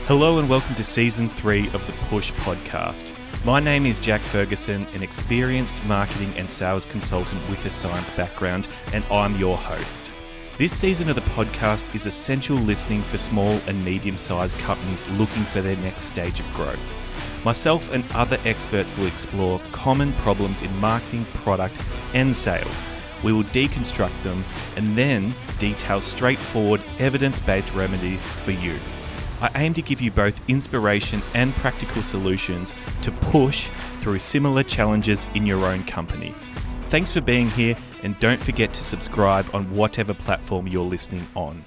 Hello and welcome to Season 3 of the Push podcast. My name is Jack Ferguson, an experienced marketing and sales consultant with a science background, and I'm your host. This season of the podcast is essential listening for small and medium-sized companies looking for their next stage of growth. Myself and other experts will explore common problems in marketing, product, and sales. We will deconstruct them and then detail straightforward, evidence-based remedies for you. I aim to give you both inspiration and practical solutions to push through similar challenges in your own company. Thanks for being here, and don't forget to subscribe on whatever platform you're listening on.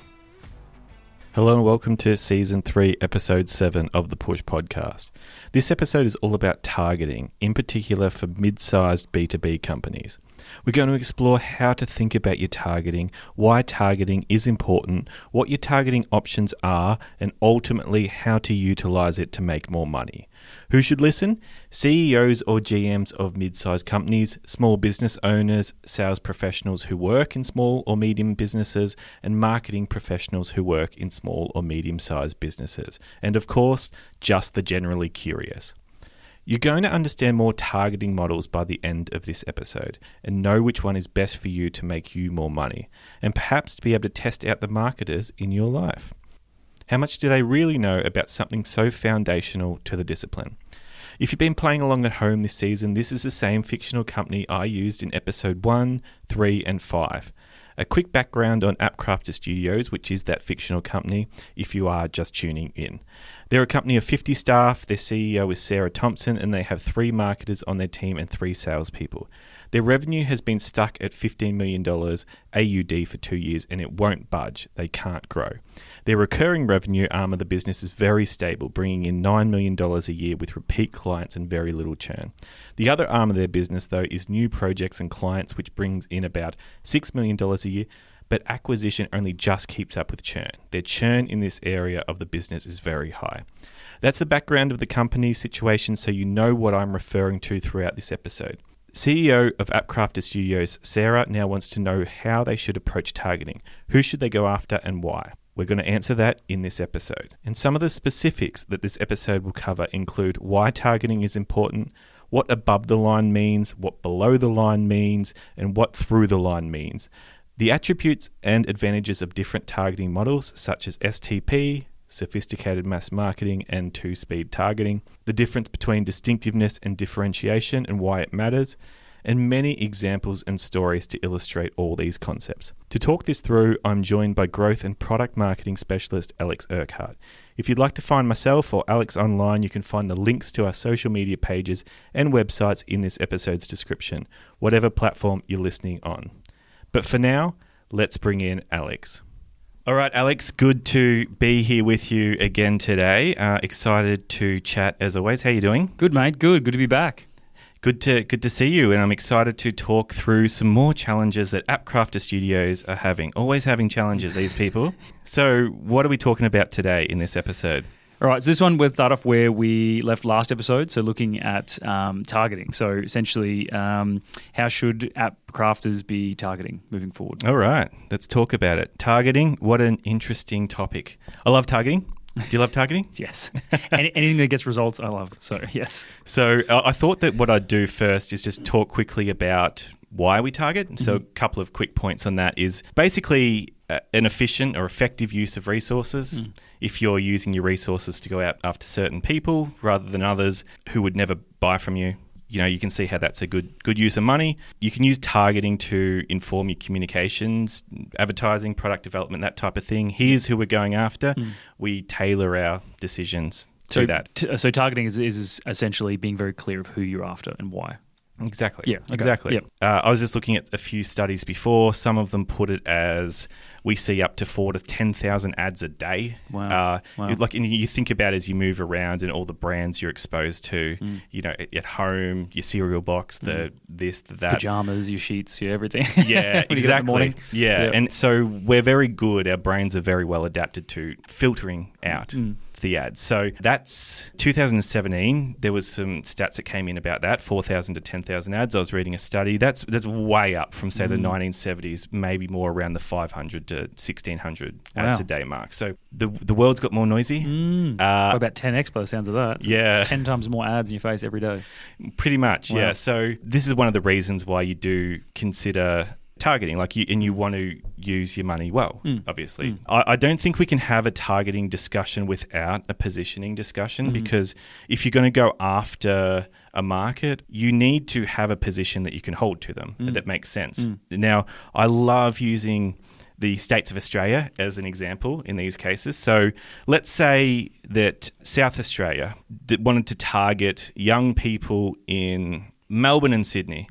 Hello and welcome to Season 3, Episode 7 of the Push podcast. This episode is all about targeting, in particular for mid-sized B2B companies. We're going to explore how to think about your targeting, why targeting is important, what your targeting options are, and ultimately how to utilize it to make more money. Who should listen? CEOs or GMs of mid-sized companies, small business owners, sales professionals who work in small or medium businesses, and marketing professionals who work in small or medium-sized businesses. And of course, just the generally curious. You're going to understand more targeting models by the end of this episode and know which one is best for you to make you more money, and perhaps to be able to test out the marketers in your life. How much do they really know about something so foundational to the discipline? If you've been playing along at home this season, this is the same fictional company I used in episode 1, 3, and 5. A quick background on AppCrafter Studios, which is that fictional company, if you are just tuning in. They're a company of 50 staff, their CEO is Sarah Thompson, and they have 3 marketers on their team and 3 salespeople. Their revenue has been stuck at $15 million AUD for 2 years, and it won't budge. They can't grow. Their recurring revenue arm of the business is very stable, bringing in $9 million a year with repeat clients and very little churn. The other arm of their business, though, is new projects and clients, which brings in about $6 million a year, but acquisition only just keeps up with churn. Their churn in this area of the business is very high. That's the background of the company's situation, so you know what I'm referring to throughout this episode. CEO of AppCrafter Studios, Sarah, now wants to know how they should approach targeting. Who should they go after and why? We're going to answer that in this episode. And some of the specifics that this episode will cover include why targeting is important, what above the line means, what below the line means, and what through the line means. The attributes and advantages of different targeting models such as STP, sophisticated mass marketing, and two-speed targeting, the difference between distinctiveness and differentiation and why it matters, and many examples and stories to illustrate all these concepts. To talk this through, I'm joined by growth and product marketing specialist Alex Urquhart. If you'd like to find myself or Alex online, you can find the links to our social media pages and websites in this episode's description, whatever platform you're listening on. But for now, let's bring in Alex. All right, Alex, good to be here with you again today. Excited to chat as always. How are you doing? Good, mate. Good to be back. Good to see you, and I'm excited to talk through some more challenges that AppCrafter Studios are having. Always having challenges, these people. So what are we talking about today in this episode? All right, so this one we'll start off where we left last episode, so looking at targeting. So essentially, how should app crafters be targeting moving forward? All right, let's talk about it. Targeting, what an interesting topic. I love targeting. Do you love targeting? Yes. Anything that gets results, I love. So, yes. So I thought that what I'd do first is just talk quickly about why we target. So a couple of quick points on that is basically an efficient or effective use of resources. If you're using your resources to go out after certain people rather than others who would never buy from you, you can see how that's a good use of money. You can use targeting to inform your communications, advertising, product development, that type of thing. Here's who we're going after. We tailor our decisions to that. So targeting is essentially being very clear of who you're after and why. Exactly. Yeah. Okay. Exactly. Yep. I was just looking at a few studies before. Some of them put it as we see up to 4,000 to 10,000 ads a day. Wow. Like, and you think about as you move around and all the brands you're exposed to, at home, your cereal box, the this, the that, pajamas, your sheets, your everything. Yeah, exactly. Yeah, and so we're very good. Our brains are very well adapted to filtering out the ads. So that's 2017. There was some stats that came in about that, 4,000 to 10,000 ads. I was reading a study. That's way up from, say, the 1970s, maybe more around the 500 to 1,600 ads a day mark. So the world's got more noisy. About 10x by the sounds of that. It's 10 times more ads in your face every day. Pretty much, yeah. So this is one of the reasons why you do consider targeting, and you want to use your money well, obviously. I don't think we can have a targeting discussion without a positioning discussion, because if you're going to go after a market, you need to have a position that you can hold to them, that makes sense. Now, I love using the states of Australia as an example in these cases. So let's say that South Australia wanted to target young people in Melbourne and Sydney,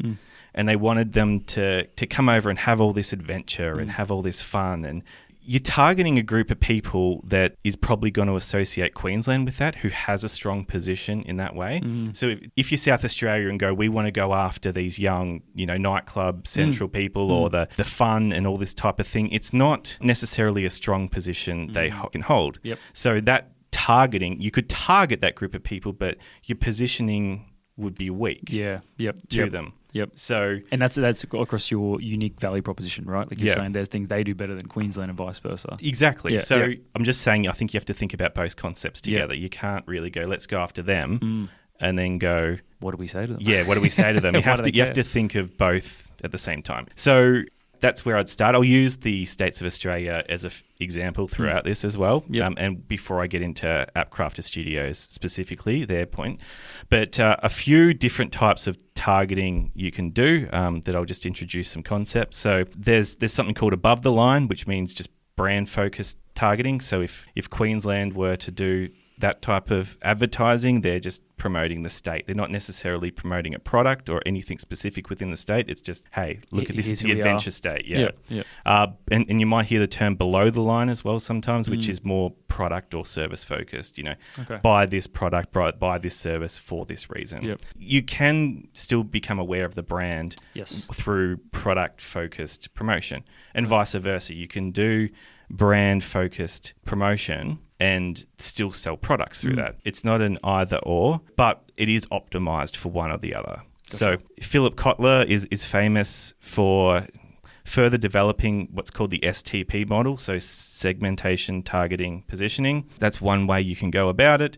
and they wanted them to come over and have all this adventure and have all this fun. And you're targeting a group of people that is probably going to associate Queensland with that, who has a strong position in that way. So if you're South Australia and go, we want to go after these young, nightclub central people or the fun and all this type of thing, it's not necessarily a strong position they can hold. So that targeting, you could target that group of people, but your positioning would be weak to them. So, and that's across your unique value proposition, right? Like you're saying, there's things they do better than Queensland and vice versa. Exactly. I'm just saying, I think you have to think about both concepts together. You can't really go, let's go after them, and then go, what do we say to them? Yeah, what do we say to them? You have to think of both at the same time. So that's where I'd start. I'll use the states of Australia as an example throughout this as well. And before I get into App Crafter Studios specifically, their point. But a few different types of targeting you can do that I'll just introduce some concepts. So there's something called above the line, which means just brand focused targeting. So if Queensland were to do that type of advertising, they're just promoting the state. They're not necessarily promoting a product or anything specific within the state. It's just, hey, look at this, is the adventure state. And you might hear the term below the line as well sometimes, which is more product or service focused. Buy this product, buy this service for this reason. You can still become aware of the brand through product focused promotion, and vice versa. You can do brand focused promotion and still sell products through that. It's not an either or, but it is optimized for one or the other. Gotcha. So Philip Kotler is famous for further developing what's called the STP model, so segmentation, targeting, positioning. That's one way you can go about it.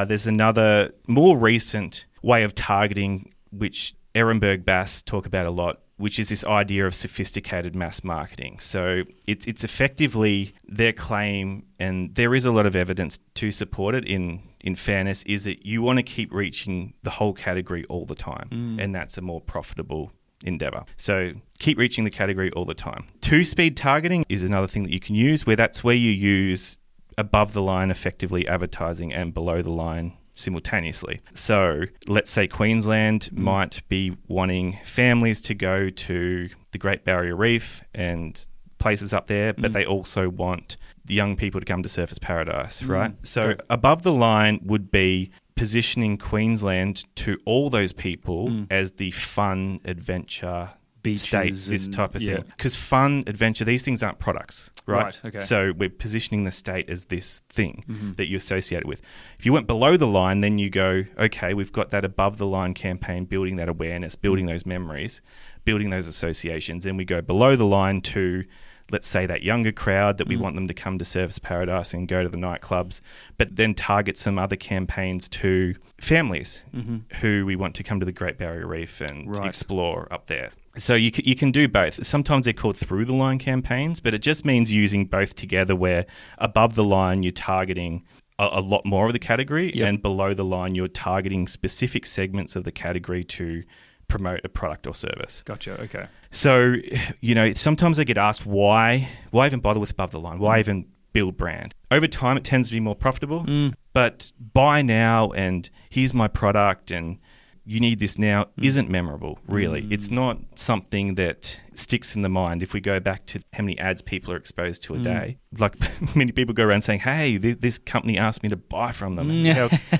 There's another more recent way of targeting, which Ehrenberg Bass talk about a lot, which is this idea of sophisticated mass marketing. So it's effectively their claim, and there is a lot of evidence to support it in fairness, is that you want to keep reaching the whole category all the time, and that's a more profitable endeavor. So keep reaching the category all the time. Two-speed targeting is another thing that you can use, that's where you use above the line effectively advertising and below the line simultaneously. So let's say Queensland might be wanting families to go to the Great Barrier Reef and places up there, but they also want the young people to come to Surfers Paradise, right? So above the line would be positioning Queensland to all those people as the fun adventure beaches state, this type of thing. Because fun, adventure, these things aren't products, right? Okay. So we're positioning the state as this thing that you associate it with. If you went below the line, then you go, okay, we've got that above the line campaign, building that awareness, building those memories, building those associations. And we go below the line to, let's say, that younger crowd that we want them to come to Surfers Paradise and go to the nightclubs, but then target some other campaigns to families who we want to come to the Great Barrier Reef and explore up there. So you can do both. Sometimes they're called through-the-line campaigns, but it just means using both together, where above the line you're targeting a lot more of the category, and below the line you're targeting specific segments of the category to promote a product or service. Gotcha, okay. So, sometimes I get asked, why even bother with above the line? Why even build brand? Over time, it tends to be more profitable, but buy now and here's my product and you need this now isn't memorable, really. It's not something that sticks in the mind. If we go back to how many ads people are exposed to a day, like many people go around saying, hey, this company asked me to buy from them.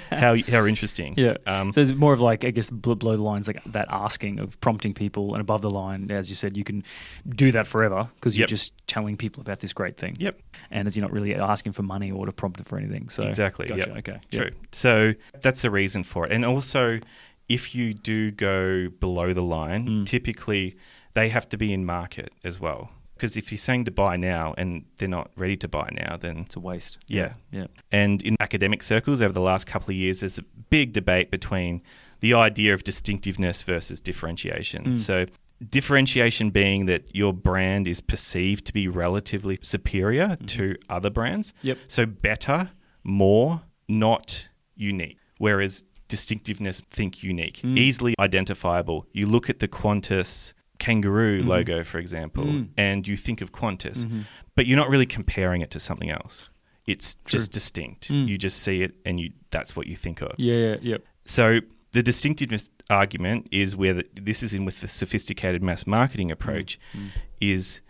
How interesting. Yeah. So it's more of like, I guess, below the lines, like that asking of prompting people, and above the line, as you said, you can do that forever because you're just telling people about this great thing. Yep. And as you're not really asking for money or to prompt it for anything. So exactly. Gotcha. Yep. Okay. True. Yep. So that's the reason for it. And also, if you do go below the line, typically they have to be in market as well. Because if you're saying to buy now and they're not ready to buy now, then it's a waste. Yeah. Yeah. And in academic circles over the last couple of years, there's a big debate between the idea of distinctiveness versus differentiation. So differentiation being that your brand is perceived to be relatively superior to other brands. Yep. So better, more, not unique. Whereas distinctiveness, think unique, easily identifiable. You look at the Qantas kangaroo logo, for example, and you think of Qantas, but you're not really comparing it to something else. It's just distinct. You just see it and that's what you think of. Yeah. So the distinctiveness argument is where this is in with the sophisticated mass marketing approach is,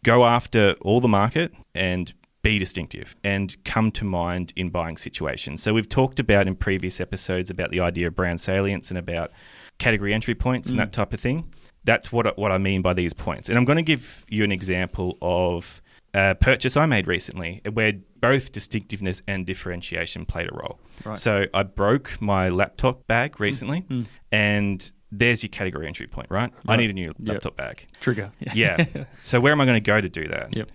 go after all the market and be distinctive and come to mind in buying situations. So we've talked about in previous episodes about the idea of brand salience and about category entry points and that type of thing. That's what I mean by these points. And I'm going to give you an example of a purchase I made recently where both distinctiveness and differentiation played a role. Right. So I broke my laptop bag recently and there's your category entry point, right? I need a new laptop bag. Trigger. Yeah. So where am I going to go to do that? Yep.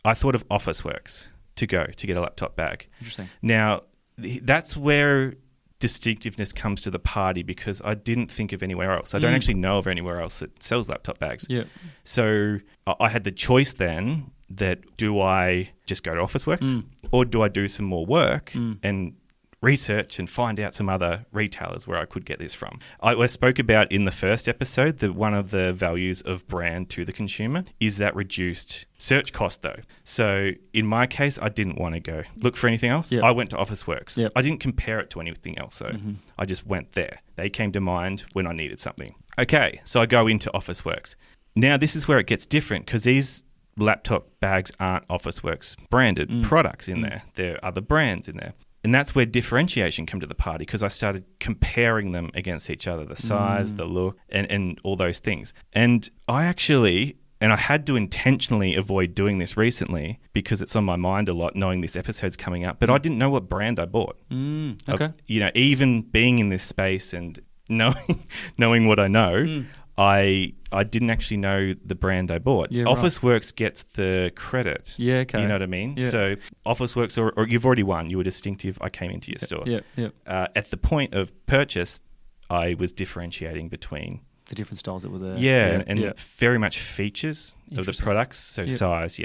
I thought of Officeworks to get a laptop bag. Interesting. Now, that's where distinctiveness comes to the party because I didn't think of anywhere else. I don't actually know of anywhere else that sells laptop bags. Yeah. So I had the choice then that do I just go to Officeworks or do I do some more work and research and find out some other retailers where I could get this from. I spoke about in the first episode that one of the values of brand to the consumer is that reduced search cost though. So in my case, I didn't want to go look for anything else. Yep. I went to Officeworks. Yep. I didn't compare it to anything else though. I just went there. They came to mind when I needed something. Okay, so I go into Officeworks. Now this is where it gets different because these laptop bags aren't Officeworks branded products in there. There are other brands in there. And that's where differentiation came to the party because I started comparing them against each other, the size, the look, and all those things. And I had to intentionally avoid doing this recently because it's on my mind a lot knowing this episode's coming up, but I didn't know what brand I bought. Okay. Even being in this space and knowing what I know, I didn't actually know the brand I bought. Yeah, right. Officeworks gets the credit. Yeah, okay. You know what I mean? Yeah. So Officeworks, or you've already won. You were distinctive. I came into your store. Yeah. At the point of purchase, I was differentiating between The different styles that were there. and very much features of the products. So size,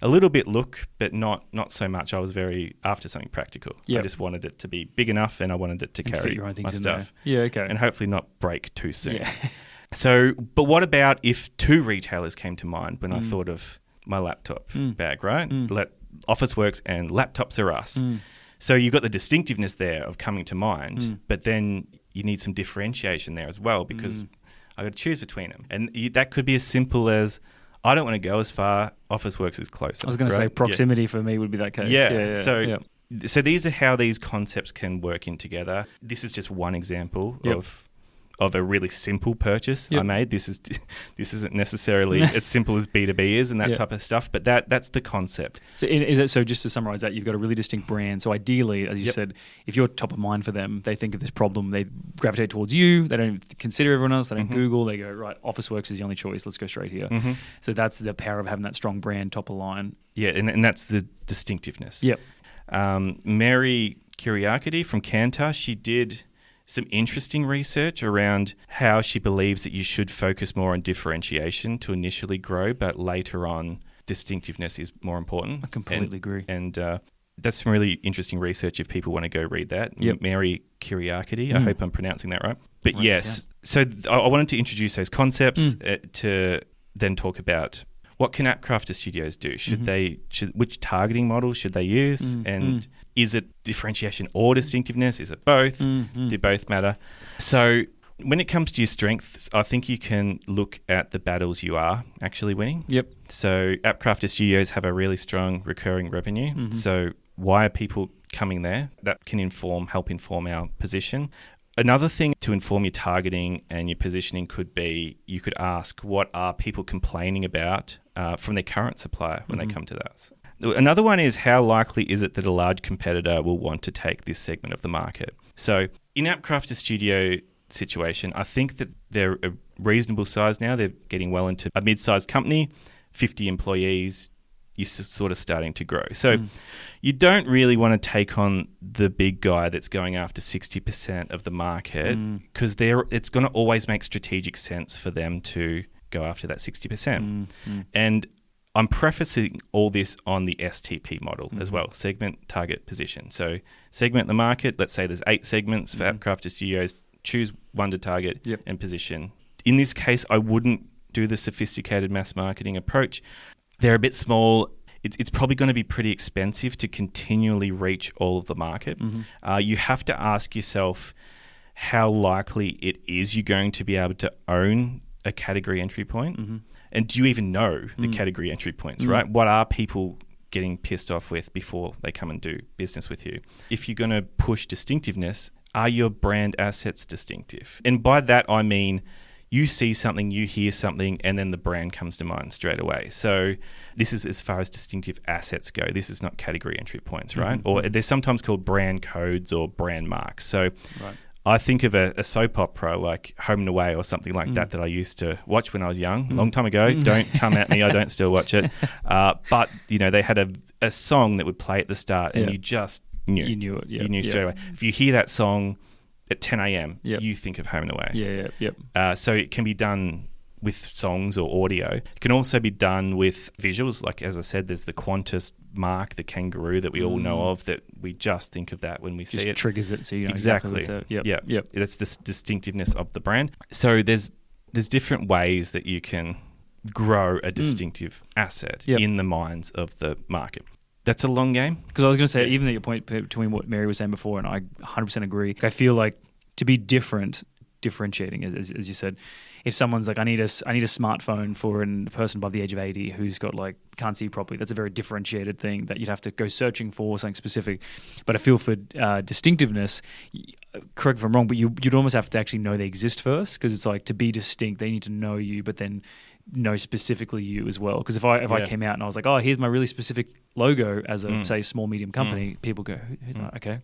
a little bit look, but not so much. I was very after something practical. I just wanted it to be big enough, and I wanted it to And carry fit your own things my in stuff. there. Yeah, okay. And hopefully not break too soon. Yeah. So, but what about if two retailers came to mind when I thought of my laptop bag, right? Officeworks and Laptops Are Us. So you've got the distinctiveness there of coming to mind, but then you need some differentiation there as well because I got to choose between them. And that could be as simple as, I don't want to go as far, Officeworks is closer. I was going to say proximity for me would be that case. Yeah. So these are how these concepts can work in together. This is just one example of a really simple purchase I made. This isn't necessarily as simple as B2B is and that type of stuff, but that's the concept. So just to summarize that, you've got a really distinct brand. So ideally, as you said, if you're top of mind for them, they think of this problem, they gravitate towards you. They don't consider everyone else. They don't Google. They go, right, Officeworks is the only choice. Let's go straight here. So that's the power of having that strong brand top of line. Yeah, and that's the distinctiveness. Yep. Mary Kyriakidou from Kantar, she did some interesting research around how she believes that you should focus more on differentiation to initially grow, but later on distinctiveness is more important. I completely agree. And that's some really interesting research if people want to go read that. Yep. Mary Kyriakidou, I hope I'm pronouncing that right. But so I wanted to introduce those concepts to then talk about what can app crafter studios do? Which targeting model should they use? And is it differentiation or distinctiveness? Is it both? Do both matter? So When it comes to your strengths, I think you can look at the battles you are actually winning. Yep. So AppCrafter Studios have a really strong recurring revenue. So why are people coming there? That can help inform our position. Another thing to inform your targeting and your positioning could be, you could ask, what are people complaining about from their current supplier when they come to us? Another one is, how likely is it that a large competitor will want to take this segment of the market? So in AppCrafter Studio situation, I think that they're a reasonable size now. They're getting well into a mid-sized company, 50 employees, you're sort of starting to grow. So you don't really want to take on the big guy that's going after 60% of the market, because it's going to always make strategic sense for them to go after that 60%. And I'm prefacing all this on the STP model as well, segment, target, position. So segment the market. Let's say there's 8 segments for AppCrafter Studios. Choose one to target and position. In this case, I wouldn't do the sophisticated mass marketing approach. They're a bit small. It's probably going to be pretty expensive to continually reach all of the market. You have to ask yourself how likely it is you're going to be able to own a category entry point. And do you even know the category entry points, right? What are people getting pissed off with before they come and do business with you? If you're going to push distinctiveness, are your brand assets distinctive? And by that, I mean, you see something, you hear something, and then the brand comes to mind straight away. So this is as far as distinctive assets go. This is not category entry points, right? Or they're sometimes called brand codes or brand marks. So I think of a soap opera like Home and Away or something like that I used to watch when I was young, a long time ago. Don't come at me, I don't still watch it. But, they had a song that would play at the start, and you just knew. You knew it, You knew straight away. If you hear that song at 10 a.m., you think of Home and Away. So it can be done with songs or audio. It can also be done with visuals. Like, as I said, there's the Qantas mark, the kangaroo that we all know of, that we just think of that when we see it. Triggers it, so you know exactly. Yep. That's the distinctiveness of the brand. So there's different ways that you can grow a distinctive asset in the minds of the market. That's a long game. Because I was going to say, even at your point between what Mary was saying before, and I 100% agree, I feel like to be differentiating, as you said, if someone's like, I need a smartphone for a person above the age of 80 who's got can't see properly, that's a very differentiated thing that you'd have to go searching for something specific. But I feel for distinctiveness, correct if I'm wrong, but you'd almost have to actually know they exist first, because it's like, to be distinct, they need to know you, but then know specifically you as well. Because if I came out and I was like, oh, here's my really specific logo as a say small medium company, people go, okay,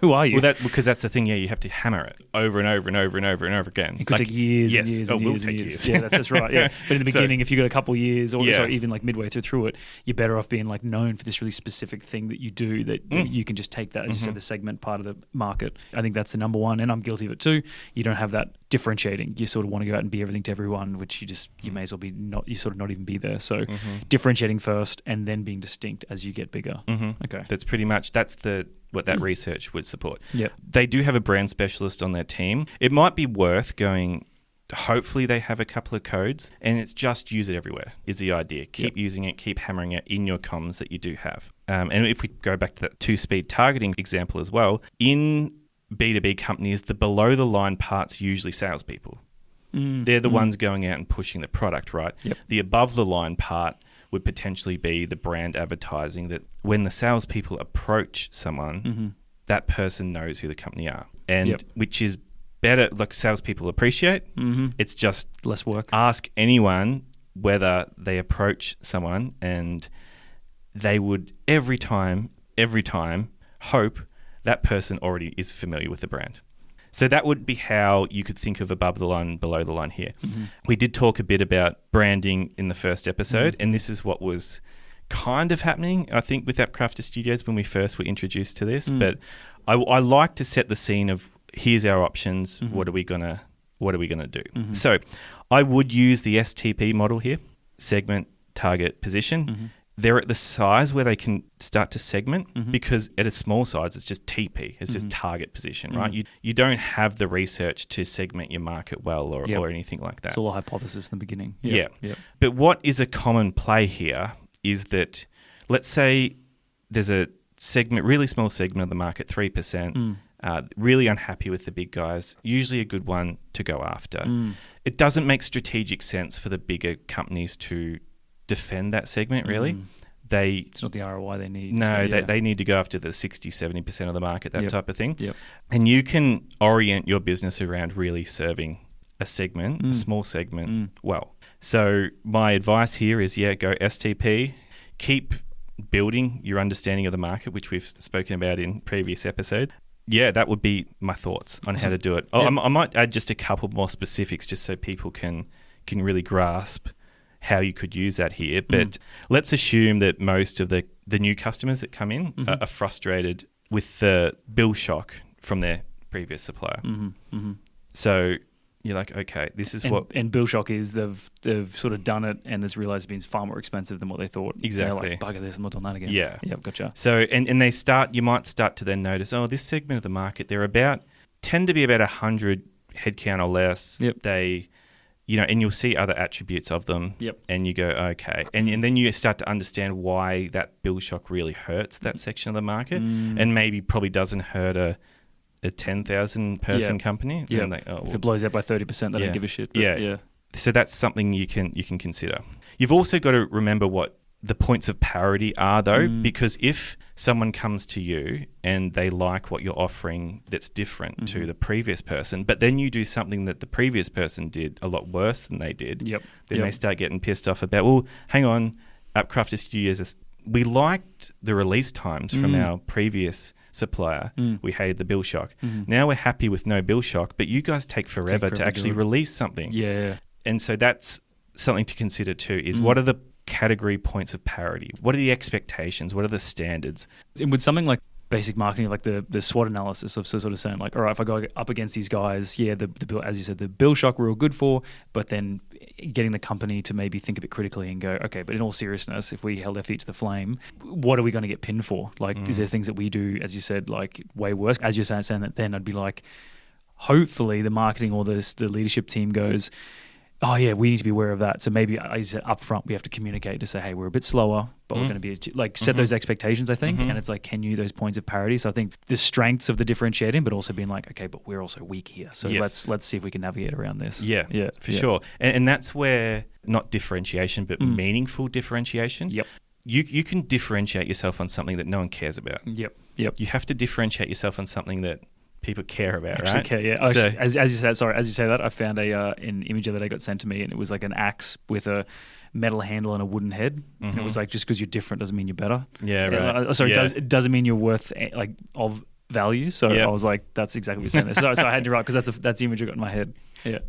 who are you? Well, because that's the thing. Yeah, you have to hammer it over and over and over and over and over again. It could take years and years and years and years. Yeah, that's right. Yeah, but in the beginning, if you got a couple of years, or even midway through it, you're better off being known for this really specific thing that you do. That you can just take that, as you said, the segment part of the market. I think that's the number one, and I'm guilty of it too. You don't have that differentiating. You sort of want to go out and be everything to everyone, which you may as well be not. You sort of not even be there. So differentiating first, and then being distinct as you get bigger. Okay, that's pretty much what that research would support. Yep. They do have a brand specialist on their team. It might be worth going. Hopefully they have a couple of codes, and it's just use it everywhere is the idea. Keep using it, keep hammering it in your comms that you do have. And if we go back to that 2-speed targeting example as well, in B2B companies, the below the line part's usually salespeople. They're the ones going out and pushing the product, right? Yep. The above the line part would potentially be the brand advertising, that when the salespeople approach someone, that person knows who the company are. And which is better, like salespeople appreciate. It's just less work. Ask anyone whether they approach someone, and they would every time hope that person already is familiar with the brand. So that would be how you could think of above the line, below the line here. We did talk a bit about branding in the first episode, and this is what was kind of happening, I think, with AppCrafter Studios when we first were introduced to this. But I like to set the scene of, here's our options. What are we gonna do? So I would use the STP model here: segment, target, position. They're at the size where they can start to segment, because at a small size, it's just TP. It's just target position, right? You don't have the research to segment your market well or anything like that. It's all a hypothesis in the beginning. Yep. But what is a common play here is that, let's say there's a segment, really small segment of the market, 3%, really unhappy with the big guys, usually a good one to go after. It doesn't make strategic sense for the bigger companies to defend that segment, really. It's not the ROI they need. No, they need to go after the 60, 70% of the market, that type of thing. Yep. And you can orient your business around really serving a segment, a small segment, well. So my advice here is, go STP, keep building your understanding of the market, which we've spoken about in previous episodes. Yeah, that would be my thoughts on how to do it. I might add just a couple more specifics just so people can really grasp how you could use that here. But let's assume that most of the new customers that come in are frustrated with the bill shock from their previous supplier. So you're like, okay, this is what... And bill shock is they've sort of done it and it's realised it's been far more expensive than what they thought. Exactly. They're like, bugger this, I'm not doing that again. Yeah. Yep, gotcha. So, and you might start to then notice, this segment of the market, tend to be about 100 headcount or less. Yep. They, and you'll see other attributes of them. Yep. And you go, okay. And then you start to understand why that bill shock really hurts that section of the market and maybe probably doesn't hurt a 10,000 person company. Yeah. Like, if it blows out by 30%, they don't give a shit. But yeah. So that's something you can consider. You've also got to remember what the points of parity are, though, because if someone comes to you and they like what you're offering that's different to the previous person, but then you do something that the previous person did a lot worse than they did, then they start getting pissed off about, well, hang on, at Crafter Studios, we liked the release times from our previous supplier. We hated the bill shock. Now we're happy with no bill shock, but you guys take forever to actually release something. Yeah. And so that's something to consider too, is what are the category points of parity? What are the expectations? What are the standards? And with something like basic marketing, like the SWOT analysis of sort of saying like, all right, if I go up against these guys, the bill, as you said, the bill shock we're all good for, but then getting the company to maybe think a bit critically and go, okay, but in all seriousness, if we held our feet to the flame, what are we going to get pinned for? Like, is there things that we do, as you said, like way worse? As you're saying that, then I'd be like, hopefully the marketing or the leadership team goes, oh yeah, we need to be aware of that. So maybe, like you said, up front, we have to communicate to say, hey, we're a bit slower, but we're going to be set those expectations, I think. And it's like, can you those points of parity? So I think the strengths of the differentiating, but also being like, okay, but we're also weak here. So let's see if we can navigate around this. Yeah, for sure. And that's where not differentiation, but meaningful differentiation. Yep. You can differentiate yourself on something that no one cares about. Yep. You have to differentiate yourself on something that people care about, actually right? Care, yeah. So, as you say that, I found an image that got sent to me, and it was like an axe with a metal handle and a wooden head. And it was like, just because you're different doesn't mean you're better. Yeah, right. It doesn't mean you're worth like of value. So I was like, that's exactly what you're saying there. So I had to write, because that's the image I got in my head.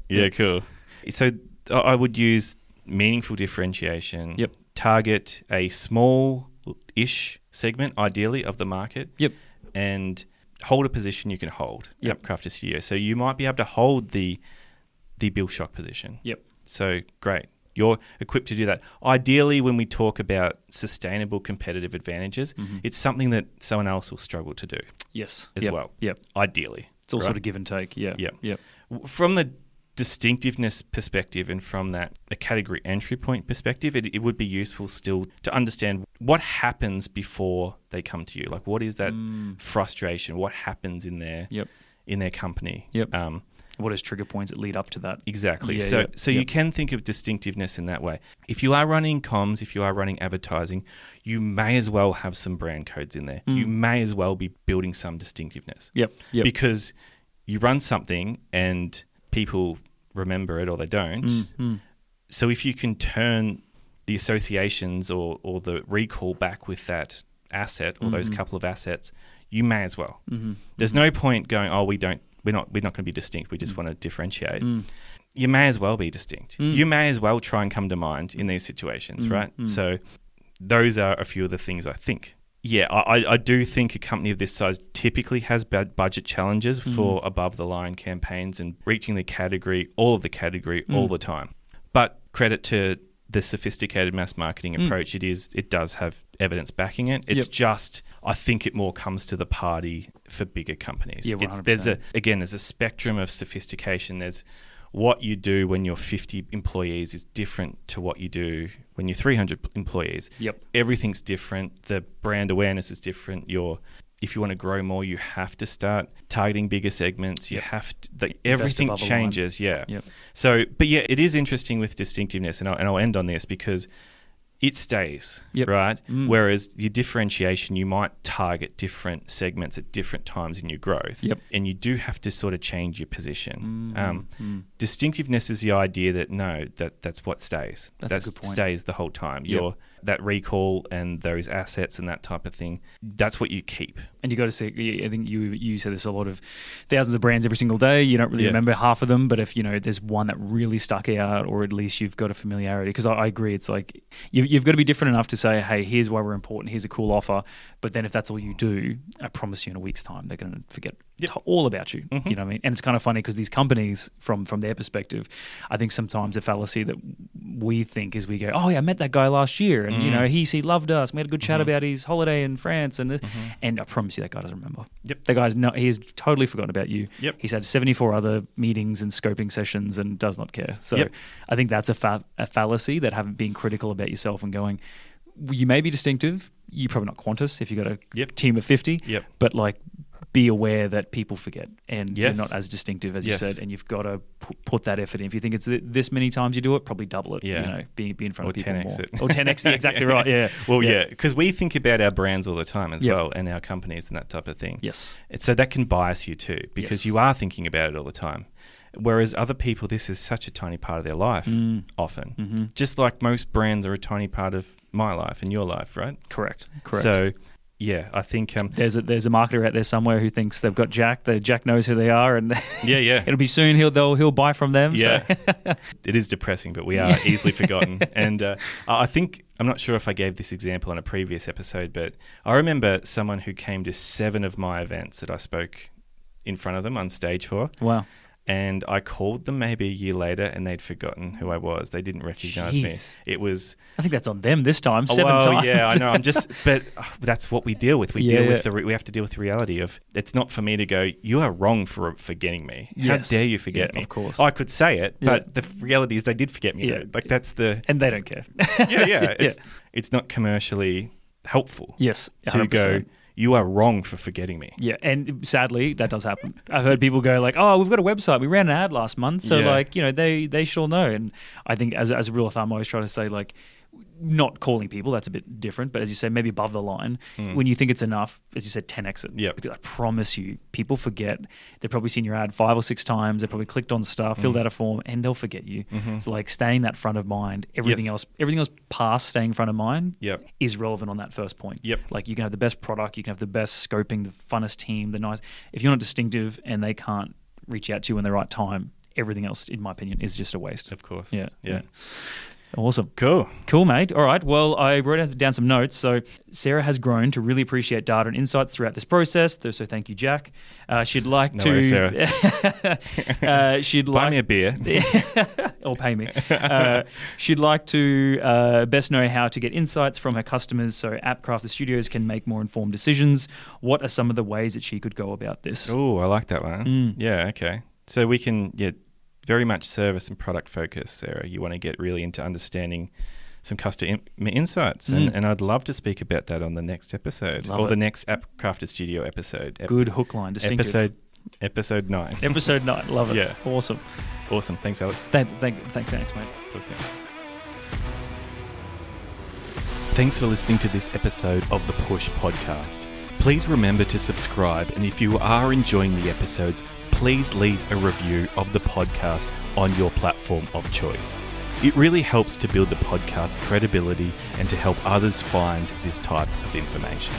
Yeah, cool. So I would use meaningful differentiation. Yep. Target a small-ish segment, ideally, of the market. Yep. And hold a position you can hold at Crafter Studio. So you might be able to hold the bill shock position. Yep. So great. You're equipped to do that. Ideally, when we talk about sustainable competitive advantages, it's something that someone else will struggle to do. Yes. As well. Yep. Ideally. It's all sort of give and take. Yeah. Yep. From the distinctiveness perspective and from a category entry point perspective, it would be useful still to understand what happens before they come to you. Like, what is that frustration? What happens in their company? Yep. What is trigger points that lead up to that? Exactly. So you can think of distinctiveness in that way. If you are running comms, if you are running advertising, you may as well have some brand codes in there. You may as well be building some distinctiveness. Yep. Because you run something and people remember it or they don't. So if you can turn the associations or the recall back with that asset or those couple of assets, you may as well. There's no point going, we're not going to be distinct. We just want to differentiate. You may as well be distinct. You may as well try and come to mind in these situations, right? So those are a few of the things I think. Yeah, I do think a company of this size typically has bad budget challenges for above-the-line campaigns and reaching the category, all of the category, all the time. But credit to the sophisticated mass marketing approach, it does have evidence backing it. It's just, I think it more comes to the party for bigger companies. Yeah, 100%. There's a spectrum of sophistication. There's what you do when you're 50 employees is different to what you do when you're 300 employees. Yep. Everything's different. The brand awareness is different. Your if you want to grow more, you have to start targeting bigger segments. You have to, everything above the changes. Yeah. Yep. So, but yeah, it is interesting with distinctiveness, and I'll end on this because it stays, right? Whereas your differentiation, you might target different segments at different times in your growth, and you do have to sort of change your position. Distinctiveness is the idea that that's what stays. That's a good point. Stays the whole time. That recall and those assets and that type of thing, that's what you keep. And you got to see, I think you said there's a lot of thousands of brands every single day. You don't really remember half of them, but if there's one that really stuck out, or at least you've got a familiarity, because I agree, it's like you've got to be different enough to say, hey, here's why we're important, here's a cool offer. But then if that's all you do, I promise you in a week's time, they're going to forget all about you. You know what I mean? And it's kind of funny because these companies, from their perspective, I think sometimes a fallacy that we think is we go, oh yeah, I met that guy last year, and he loved us. We had a good chat about his holiday in France, and this, and I promise you that guy doesn't remember. That guy's he has totally forgotten about you. He's had 74 other meetings and scoping sessions and does not care. So I think that's a fallacy, that haven't been critical about yourself and going, you may be distinctive. You're probably not Qantas if you've got a team of 50, but like, be aware that people forget, and you're not as distinctive as you said, and you've got to put that effort in. If you think it's this many times you do it, probably double it. Be in front of people 10x more. it. Or 10x it, exactly right. Yeah. Well, because we think about our brands all the time as well, and our companies and that type of thing. Yes. So that can bias you too, because you are thinking about it all the time. Whereas other people, this is such a tiny part of their life often. Just like most brands are a tiny part of my life and your life, right? Correct. So, yeah, I think there's a marketer out there somewhere who thinks they've got Jack. Jack knows who they are, and it'll be soon. He'll buy from them. Yeah, so. It is depressing, but we are easily forgotten. And I think, I'm not sure if I gave this example on a previous episode, but I remember someone who came to 7 of my events that I spoke in front of them on stage for. Wow. And I called them maybe a year later, and they'd forgotten who I was. They didn't recognize me. It was. I think that's on them this time. 7 times. Yeah, I know. But that's what we deal with. We deal with we have to deal with the reality of, it's not for me to go, you are wrong for forgetting me. How dare you forget me? Of course. I could say it, but the reality is they did forget me. Though. Like, that's the. And they don't care. It's not commercially helpful. Yes. 100%. To go, you are wrong for forgetting me. Yeah, and sadly, that does happen. I've heard people go like, oh, we've got a website. We ran an ad last month. So, they should all know. And I think as a rule of thumb, I always try to say, like, not calling people, that's a bit different. But as you say, maybe above the line, when you think it's enough, as you said, 10x it. Yeah. Because I promise you, people forget. They've probably seen your ad 5 or 6 times. They've probably clicked on stuff, filled out a form, and they'll forget you. So, like, staying that front of mind, everything else past staying front of mind is relevant on that first point. Like, you can have the best product, you can have the best scoping, the funnest team, the nice. If you're not distinctive and they can't reach out to you in the right time, everything else, in my opinion, is just a waste. Of course. Yeah. Awesome. Cool, mate. All right. Well, I wrote down some notes. So Sarah has grown to really appreciate data and insights throughout this process. So thank you, Jack. She'd like no worries, Sarah. Buy me a beer. Or pay me. She'd like to best know how to get insights from her customers so AppCraft, the studios, can make more informed decisions. What are some of the ways that she could go about this? Oh, I like that one. Yeah, okay. So we can, very much service and product focus, Sarah. You want to get really into understanding some customer insights, and I'd love to speak about that on the next episode, the next AppCraft Studio episode. Good hook line, distinctive. Episode 9. Episode 9, love it. Yeah, awesome. Thanks, Alex. Thanks, mate. Talk soon. Thanks for listening to this episode of the Push Podcast. Please remember to subscribe, and if you are enjoying the episodes, please leave a review of the podcast on your platform of choice. It really helps to build the podcast credibility and to help others find this type of information.